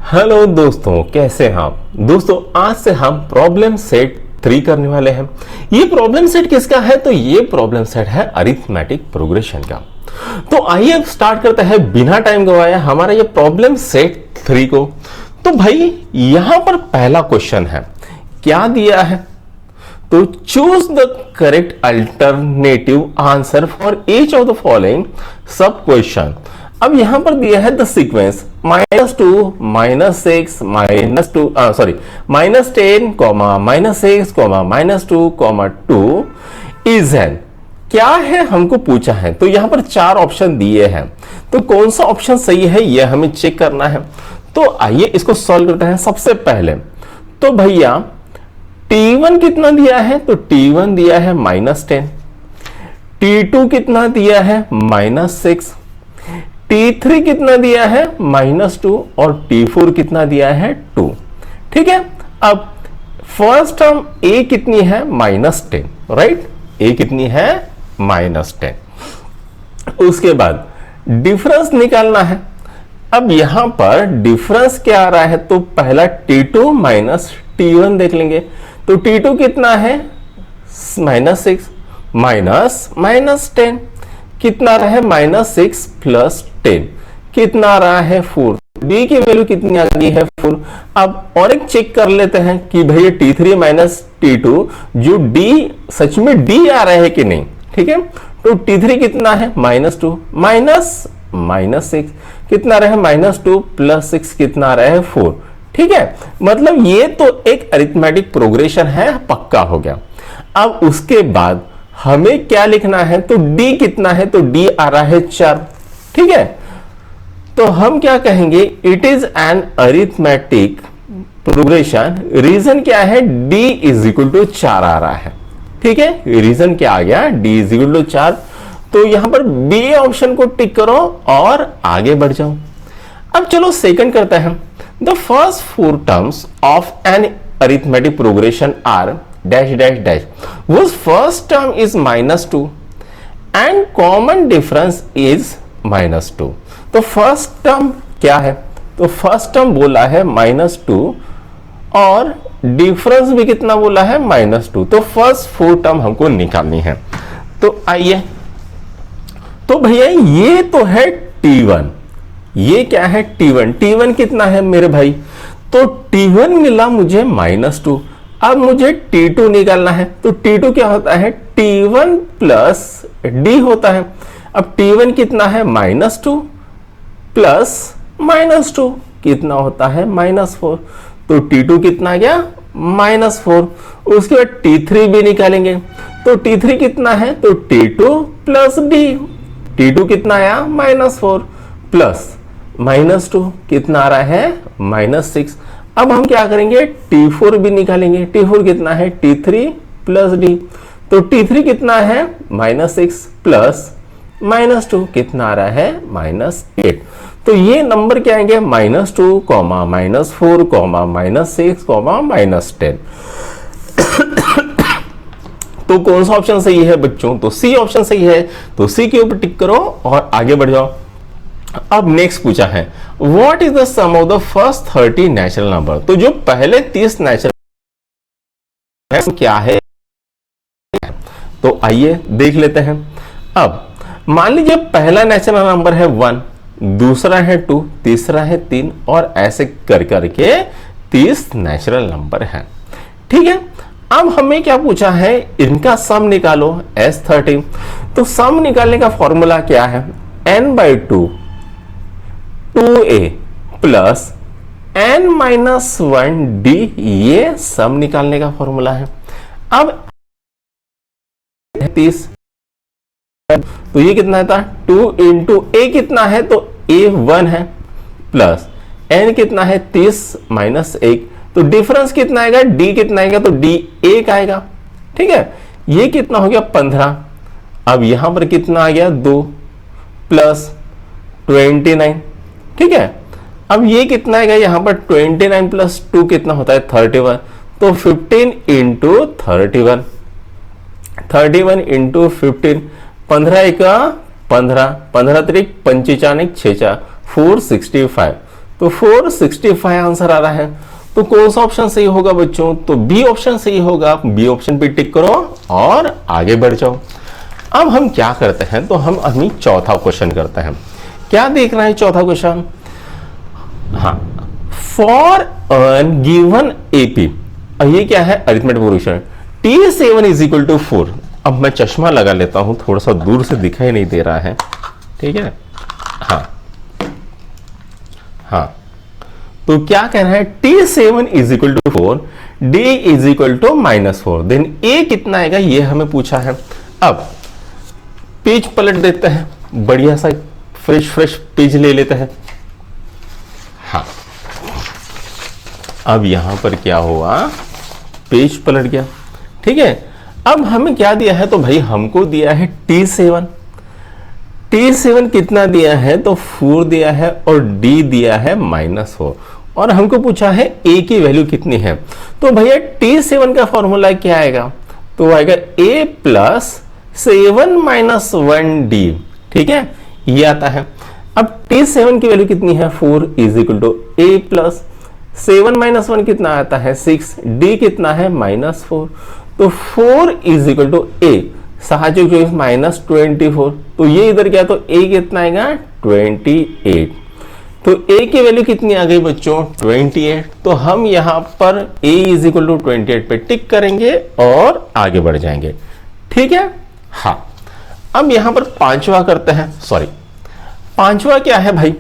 Hello दोस्तों, कैसे हैं आप। दोस्तों आज से हम प्रॉब्लम सेट 3 करने वाले हैं। ये प्रॉब्लम सेट किसका है? तो ये प्रॉब्लम सेट है अरिथमेटिक प्रोग्रेशन का। तो आइए अब स्टार्ट करते हैं बिना टाइम गवाए हमारा ये प्रॉब्लम सेट 3 को। तो भाई यहां पर पहला क्वेश्चन है, क्या दिया है? तो choose the correct alternative answer for each of the following सब क्वेश्चन। अब यहां पर दिया है द सीक्वेंस -2 -6 -10 -6 -2 2 इज एन। क्या है हमको पूछा है। तो यहां पर 4 ऑप्शन दिए हैं, तो कौन सा ऑप्शन सही है यह हमें चेक करना है। तो आइए इसको सॉल्व करते हैं। सबसे पहले तो भैया T1 कितना दिया है? तो T1 दिया है -10, T2 कितना दिया है? -6, T3 कितना दिया है? -2 और T4 कितना दिया है? 2। ठीक है। अब फर्स्ट टर्म A कितनी है? -10, राइट। A कितनी है? -10। उसके बाद डिफरेंस निकालना है। अब यहां पर डिफरेंस क्या आ रहा है? तो पहला T2 माइनस T1 देख लेंगे। तो T2 कितना है? -6 माइनस 10 कितना रहा है? -6 प्लस 10 कितना आ रहा है? 4। D की वैल्यू कितनी आ गई है? 4। अब और एक चेक कर लेते हैं कि भैया T3 माइनस T2 जो D सच में D आ रहा है कि नहीं। ठीक है। तो T3 कितना है? -2 -6 कितना रहा है? -2 प्लस 6 कितना आ रहा है? 4। ठीक है। मतलब ये तो एक अरिथमेटिक प्रोग्रेशन है, पक्का हो गया। अब उसके बाद हमें क्या लिखना है? तो D कितना है? तो D आ रहा है 4। ठीक है। तो हम क्या कहेंगे? It is an arithmetic progression. Reason क्या है? D इज इक्वल टू 4 आ रहा है। ठीक है। रीजन क्या आ गया? D is equal to 4। तो यहां पर B ऑप्शन को टिक करो और आगे बढ़ जाओ। अब चलो सेकंड करते हैं। The first 4 terms of an arithmetic progression are dash dash dash whose first term is -2 and common difference is -2। तो फर्स्ट टर्म क्या है? तो फर्स्ट टर्म बोला है -2 और डिफरेंस भी कितना बोला है? -2। तो फर्स्ट 4 टर्म हमको निकालनी है। तो आइए, तो भैया ये तो है T1, ये क्या है? T1 कितना है मेरे भाई? तो T1 मिला मुझे -2। अब मुझे T2 निकालना है। तो T2 क्या होता है? T1 प्लस D होता है। अब T1 कितना है? -2 प्लस -2 कितना होता है? -4। तो T2 कितना आ गया? -4। उसके बाद T3 भी निकालेंगे। तो T3 कितना है? तो T2 प्लस D। T2 कितना आया? -4 प्लस -2 कितना आ रहा है? -6। अब हम क्या करेंगे? T4 भी निकालेंगे। T4 कितना है? T3 plus D। तो T3 कितना है? -6 प्लस -2 कितना आ रहा है? -8। तो ये नंबर क्या आएंगे? -2, -4, -6, -10। तो कौन सा ऑप्शन सही है बच्चों? तो C ऑप्शन सही है। तो C के ऊपर टिक करो और आगे बढ़ जाओ। अब नेक्स्ट पूछा है, what is the sum of the first 30 natural number. तो जो पहले 30 नेचुरल क्या है? तो आइए देख लेते हैं। अब मान लीजिए पहला नेचुरल नंबर है 1, दूसरा है 2, तीसरा है 3 और ऐसे कर करके 30 नेचुरल नंबर है। ठीक है। अब हमें क्या पूछा है? इनका सम निकालो S30। तो सम निकालने का फॉर्मूला क्या है? n/2 2a plus n-1 d, ये सम निकालने का फॉर्मूला है। अब 30, तो ये कितना था? 2 इंटू a कितना है? तो a 1 है प्लस n कितना है? 30 माइनस 1। तो डिफरेंस कितना आएगा? d कितना आएगा? तो d 1 आएगा। ठीक है। ये कितना हो गया? 15। अब यहां पर कितना आ गया? 2 प्लस 29। ठीक है। अब ये कितना आएगा? यहां पर 29 प्लस 2 कितना होता है? 31। तो 15 इंटू 31, 31 इंटू 15, 15 1 15, 15 3 25 6 4 465। तो 465 आंसर आ रहा है। तो कौन सा ऑप्शन सही होगा बच्चों? तो बी ऑप्शन सही होगा। बी ऑप्शन पे टिक करो और आगे बढ़ जाओ। अब हम क्या करते हैं, तो हम अभी चौथा क्वेश्चन करते हैं। क्या देख रहे हैं चौथा क्वेश्चन? हाँ, फॉर एन गिवन एपी, ये क्या है? Arithmetic progression. T7 is equal to 4। अब मैं चश्मा लगा लेता हूं, थोड़ा सा दूर से दिखाई नहीं दे रहा है, ठीक है। हाँ, तो क्या कहना है? T7 is equal to 4, D is equal to -4, then A कितना आएगा ये हमें पूछा है। अब पेज पलट देते हैं, बढ़िया सा फ्रेश पेज ले लेते हैं। हाँ, अब यहां पर क्या हुआ? पेज पलट गया, ठीक है। अब हमें क्या दिया है? तो भाई हमको दिया है T7। T7 कितना दिया है? तो 4 दिया है, और D दिया है -4, और हमको पूछा है A की वैल्यू कितनी है। तो भैया T7 का फॉर्मूला क्या आएगा? तो आएगा A प्लस 7 माइनस 1D, ठीक है, ये आता है। अब T7 की वैल्यू कितनी है? 4 is equal to A plus 7 minus 1 कितना आता है? 6, D कितना है? -4, तो 4 is equal to A, 7 minus 24, तो ये इधर क्या? तो A कितना आएगा? 28। तो A की वैल्यू कितनी आ गई बच्चों? 28। तो हम यहां पर A इज इक्वल टू 28 पे टिक करेंगे और आगे बढ़ जाएंगे, ठीक है। हाँ, अब यहां पर पांचवा करते हैं। सॉरी, पांचवा क्या है भाई?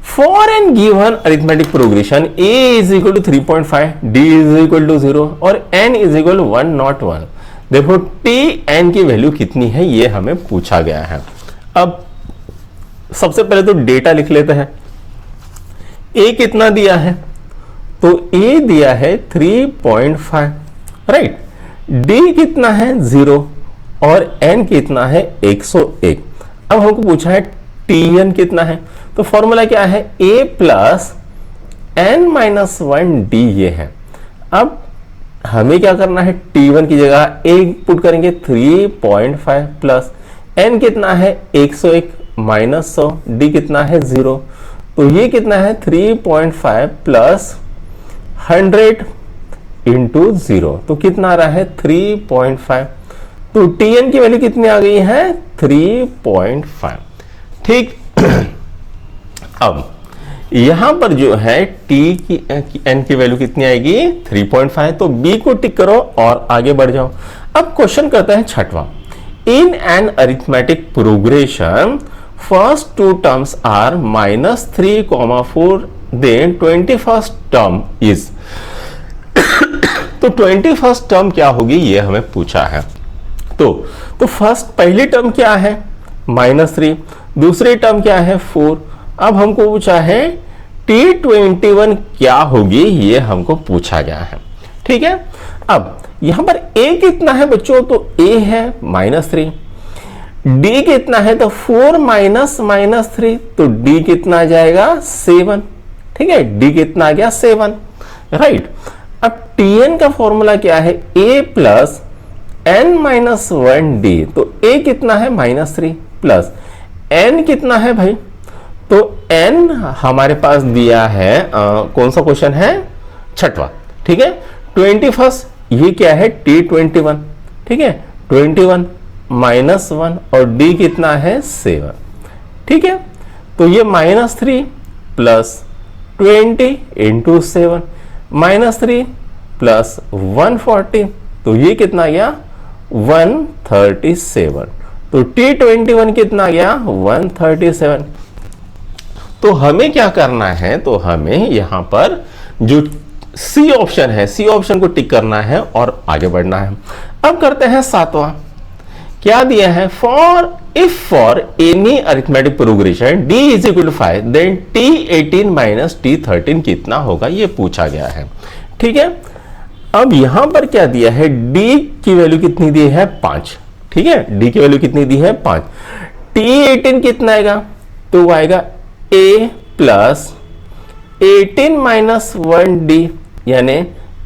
For an given arithmetic progression A is equal to 3.5, D is equal to 0 और N इज इक्वल टू 101। देखो Tn की वैल्यू कितनी है ये हमें पूछा गया है। अब सबसे पहले तो डेटा लिख लेते हैं। A कितना दिया है? तो A दिया है 3.5, राइट। D कितना है? 0, और N कितना है? 101। अब हमको पूछा है Tn कितना है? तो फॉर्मूला क्या है? A plus N minus 1D ये है। अब हमें क्या करना है? T1 की जगह A पुट करेंगे 3.5 प्लस N कितना है? 101 माइनस 100, D कितना है? 0, तो ये कितना है? 3.5 प्लस 100 इंटू 0, तो कितना आ रहा है? 3.5। तो Tn की वैल्यू कितनी आ गई है? 3.5, ठीक। अब यहां पर जो है N की वैल्यू कितनी आएगी? 3.5, तो B को टिक करो और आगे बढ़ जाओ। अब क्वेश्चन करता है छठवां। In an arithmetic progression first two terms are -3, 4, then 21st term is. तो 21st टर्म क्या होगी ये हमें पूछा है। तो फर्स्ट पहली टर्म क्या है? -3, दूसरी टर्म क्या है? 4। अब हमको पूछा है T21 क्या होगी ये हमको पूछा गया है, ठीक है। अब यहां पर A कितना है बच्चों? तो A है -3, D कितना है? तो 4 माइनस -3, तो D कितना आ जाएगा? 7, ठीक है। D कितना आ गया? 7, राइट। अब Tn का फॉर्मूला क्या है? A plus N minus 1D, तो A कितना है? -3 प्लस N कितना है भाई? तो N हमारे पास दिया है, कौन सा क्वेश्चन है? छठवा, ठीक है। 21st, ये क्या है? T21, ठीक है। 21 -1 और D कितना है? 7, ठीक है। तो ये -3 प्लस 20 इंटू 7, -3 प्लस 140, तो ये कितना गया? 137। तो T21 कितना गया? 137। तो हमें क्या करना है? तो हमें यहां पर जो सी ऑप्शन है, सी ऑप्शन को टिक करना है और आगे बढ़ना है। अब करते हैं सातवां। क्या दिया है? For any arithmetic progression D is equal to 5, then T18 minus T13 कितना होगा ये पूछा गया है, ठीक है। अब यहां पर क्या दिया है? D की वैल्यू कितनी दी है? 5, ठीक है। D की वैल्यू कितनी दी है? 5। T18 कितना आएगा? तो वो आएगा A प्लस 18 माइनस 1D, यानी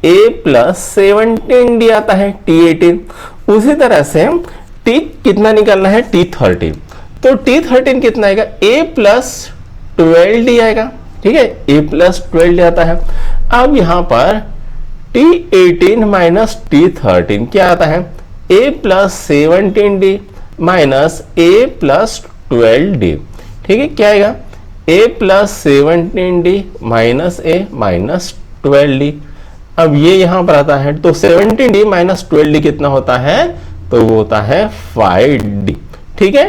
A प्लस 17D आता है T18। उसी तरह से T कितना निकालना है? T13, तो T13 कितना आएगा? A प्लस 12D आएगा, ठीक है, a प्लस 12 आता है। अब यहां पर T18 माइनस T13 क्या आता है, a plus 17d minus a plus 12d। ठीक है, क्या आएगा, a plus 17d minus a minus 12d। अब ये यहां पर आता है तो 17d माइनस 12d कितना होता है, तो वो होता है 5d। ठीक है,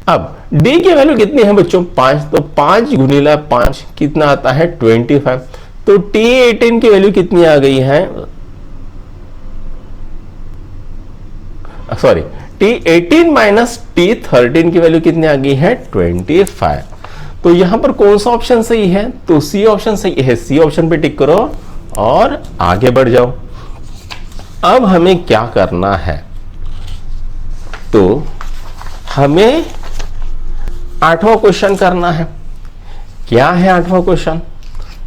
अब d की वैल्यू कितनी है बच्चों, 5, तो 5 गुणिला 5 कितना आता है 25। तो T18 की वैल्यू कितनी आ गई है, सॉरी T18 माइनस T13 की वैल्यू कितनी आ गई है 25। तो यहां पर कौन सा ऑप्शन सही है, तो सी ऑप्शन सही है। सी ऑप्शन पे टिक करो और आगे बढ़ जाओ। अब हमें क्या करना है, तो हमें 8वां क्वेश्चन करना है। क्या है 8वां क्वेश्चन,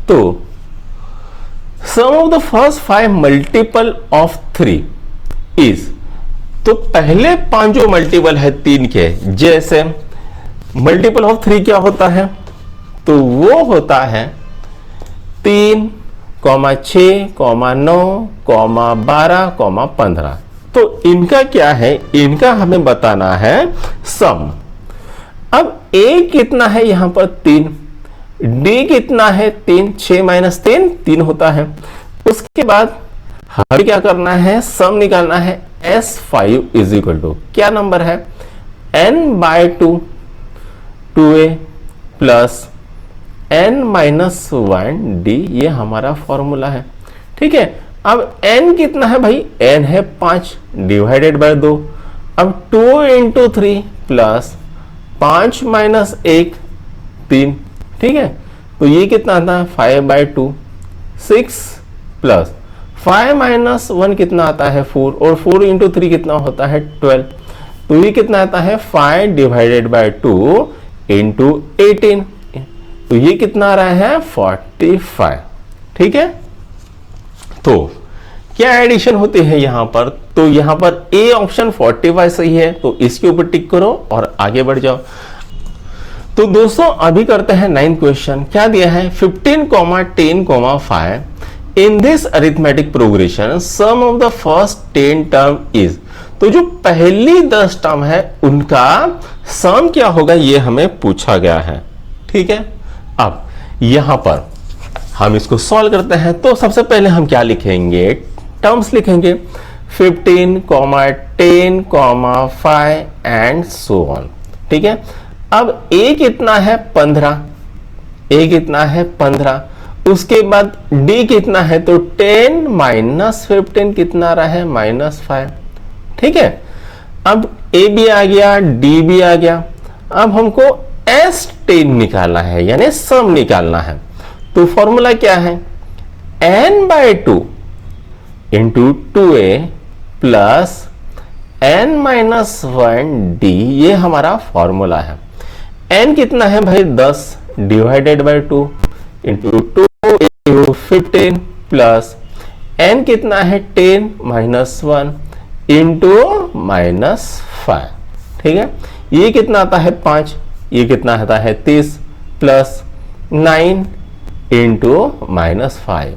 तो sum of the first 5 multiple of 3 is, तो पहले 5 जो मल्टीपल है 3 के, जैसे मल्टीपल ऑफ 3 क्या होता है, तो वो होता है 3, 6, 9, 12, 15। तो इनका क्या है, इनका हमें बताना है सम। अब a कितना है यहां पर 3, d कितना है 3, 6 माइनस 3 होता है। उसके बाद हमें क्या करना है, सम निकालना है। S5 इज इक्वल टू क्या नंबर है, n/2 2a plus n minus 1d, ये हमारा फॉर्मूला है। ठीक है, अब n कितना है भाई, n है 5 डिवाइडेड बाय 2। अब 2 इंटू 3 प्लस 5 माइनस 1 3। ठीक है, तो ये कितना आता है 5/2 6 प्लस 5 माइनस 1 कितना आता है 4, और 4 इंटू 3 कितना होता है 12। तो ये कितना आता है 5 डिवाइडेड बाय 2 इंटू 18, तो ये कितना आ रहा है 45। ठीक है, तो क्या एडिशन होती है यहां पर, तो यहां पर ए ऑप्शन 45 सही है, तो इसके ऊपर टिक करो और आगे बढ़ जाओ। तो दोस्तों अभी करते हैं 9th क्वेश्चन। क्या दिया है, 15, 10, 5 in this arithmetic progression sum of the first 10 term is, तो जो पहली 10 टर्म है उनका सम क्या होगा, ये हमें पूछा गया है। ठीक है, अब यहां पर हम इसको सॉल्व करते हैं। तो सबसे पहले हम क्या लिखेंगे, टर्म्स लिखेंगे 15, 10, 5 एंड सो ऑन। ठीक है, अब a कितना है 15, a कितना है 15। उसके बाद d कितना है, तो 10 माइनस 15 कितना रहा है -5। ठीक है, अब a भी आ गया, d भी आ गया। अब हमको S10 निकालना है, यानी सम निकालना है। तो फॉर्मूला क्या है, n/2 into 2a plus n minus 1d, ये हमारा फॉर्मूला है। n कितना है भाई 10 divided by 2 into 2 15 plus n कितना है 10 माइनस 1 इंटू -5। ठीक है, ये कितना आता है 5, ये कितना आता है 30 प्लस 9 इंटू -5।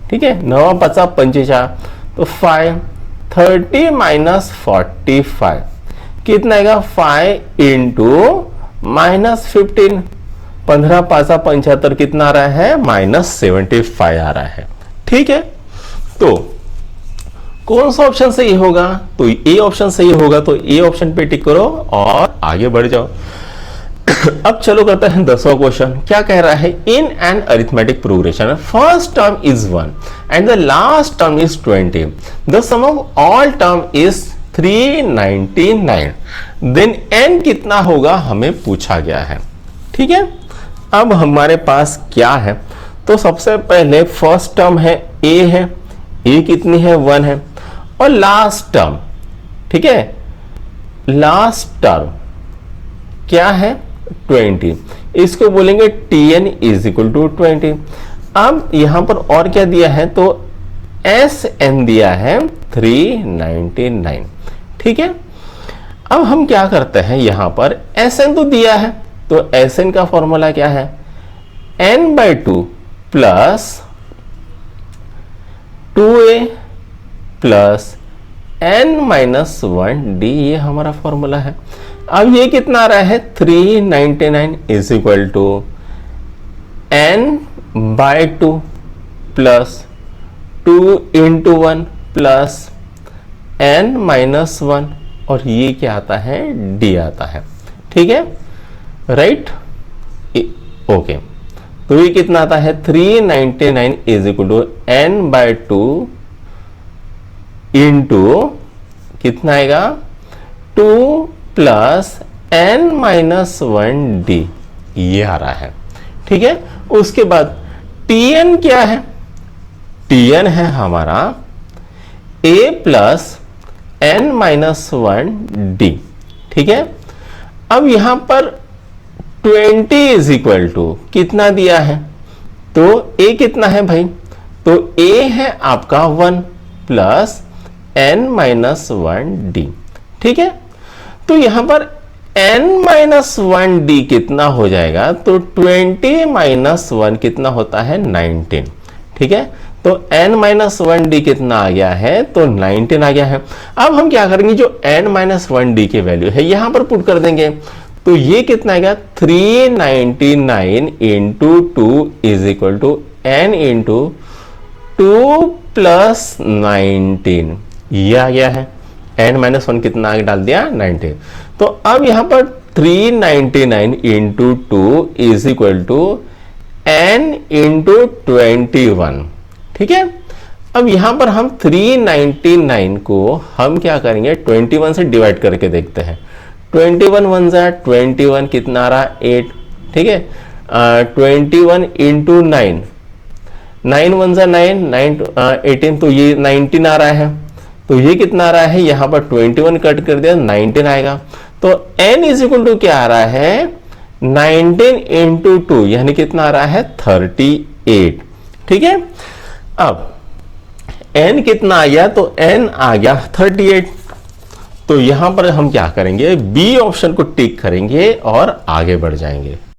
ठीक है, 9 5 45, तो 5 30 माइनस 45 कितना आएगा 5 इंटू -15, 15 5 75 कितना आ रहा है -75 आ रहा है। ठीक है, तो कौन सा ऑप्शन सही होगा, तो ए ऑप्शन सही होगा। तो ए ऑप्शन पे टिक करो और आगे बढ़ जाओ। अब चलो करते हैं 10वां क्वेश्चन। क्या कह रहा है, in an arithmetic progression first term is 1 and the last term is 20, the sum of all term is 399, then n कितना होगा हमें पूछा गया है। ठीक है, अब हमारे पास क्या है, तो सबसे पहले फर्स्ट टर्म है a है, a कितनी है 1 है, और लास्ट टर्म, ठीक है, लास्ट टर्म क्या है 20, इसको बोलेंगे tn इज इक्वल टू 20। अब यहां पर और क्या दिया है, तो Sn दिया है 399। ठीक है, अब हम क्या करते हैं, यहां पर Sn तो दिया है, तो Sn का फॉर्मूला क्या है, n/2 plus 2a plus n-1d, ये हमारा फॉर्मूला है। अब ये कितना आ रहा है 399 is equal to n/2 plus 2 into 1 plus n-1, और ये क्या आता है d आता है। ठीक है, राइट, ओके। तो ये कितना आता है 399 is equal to n/2 into कितना आएगा 2 प्लस n-1d, ये आ रहा है। ठीक है, उसके बाद tn क्या है, tn है हमारा a प्लस n-1d। ठीक है, अब यहां पर 20 इज इक्वल टू कितना दिया है, तो a कितना है भाई, तो a है आपका 1 प्लस n-1d। ठीक है, तो यहां पर n-1d कितना हो जाएगा, तो 20 - 1 कितना होता है 19। ठीक है, तो n-1d कितना आ गया है, तो 19 आ गया है। अब हम क्या करेंगे, जो n-1d की वैल्यू है यहां पर पुट कर देंगे, तो ये कितना आएगा 399 into 2 is equal to n into 2 plus 19, ये आ गया है। n-1 कितना आगे डाल दिया 19। तो अब यहां पर 399 into 2 is equal to n into 21। ठीक है, अब यहां पर हम 399 को हम क्या करेंगे 21 से डिवाइड करके देखते हैं। 21 1 जा 21, कितना आ रहा 8। ठीक है, 21 इंटू 9, 9 1 जा 9, 18, तो ये 19 आ रहा है। तो ये कितना आ रहा है, यहां पर 21 कट कर दिया 19 आएगा। तो n इज इक्वल टू क्या आ रहा है 19 इंटू 2, यानी कितना आ रहा है 38। ठीक है, अब n कितना आ गया, तो n आ गया 38। तो यहां पर हम क्या करेंगे, बी ऑप्शन को टिक करेंगे और आगे बढ़ जाएंगे।